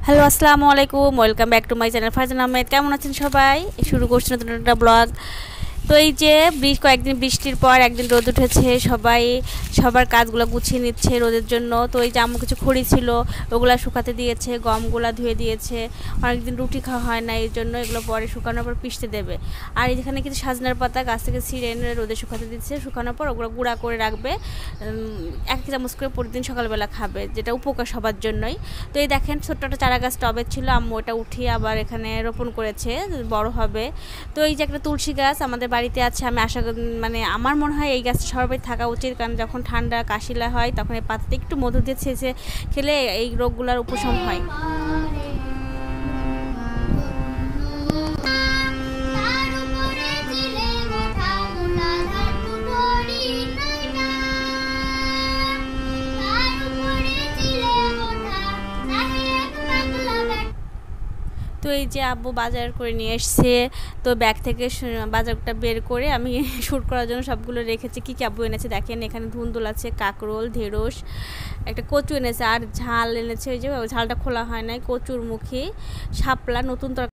Hello আসসালামু আলাইকুম, welcome back to my channel Farzan Ahmed. কেমন আছেন সবাই? শুরু করছি নতুন একটা ব্লগ। তো এই যে কয়েকদিন বৃষ্টির পর একদিন রোদ উঠেছে, সবার কাজগুলো গুছিয়ে নিচ্ছে রোদের জন্য। তো এই যে আম্মু কিছু খড়ি ছিল, ওগুলা শুকাতে দিয়েছে, গমগুলা ধুয়ে দিয়েছে। অনেকদিন রুটি খাওয়া হয় না, এই জন্য এগুলো পরে শুকানোর পর পিষতে দেবে। আর যেখানে কিছু সাজনার পাতা গাছ থেকে ছিঁড়ে এনে রোদে শুকাতে দিচ্ছে, শুকানোর পর ওগুলো গুঁড়া করে রাখবে। এক চামচ করে প্রতিদিন সকালবেলা খাবে, যেটা উপকার সবার জন্যই। তো এই দেখেন ছোট্ট একটা চারা গাছ টবে ছিল, আম্মু ওটা উঠিয়ে আবার এখানে রোপণ করেছে, বড় হবে। তো এই যে একটা তুলসী গাছ আমাদের বাড়িতে আছে, আমি আশা মানে আমার মনে হয় এই গাছটা সবার বাড়ি থাকা উচিত, কারণ যখন ঠান্ডা কাশিলা হয় তখন এই পাতাতে একটু মধু দিয়ে ছেঁচে খেলে এই রোগগুলোর উপশম হয়। তো এই যে আব্বু বাজার করে নিয়ে এসছে, তো ব্যাগ থেকে বাজারটা বের করে আমি শ্যুট করার জন্য সবগুলো রেখেছি। কী আব্বু এনেছে দেখেন, এখানে ধুন্দুল আছে, কাঁকরোল, ঢেঁড়স, একটা কচু এনেছে, আর ঝাল এনেছে। ওই যে ঝালটা খোলা হয় নাই, কচুর মুখী, শাপলা, নতুন তরকারি।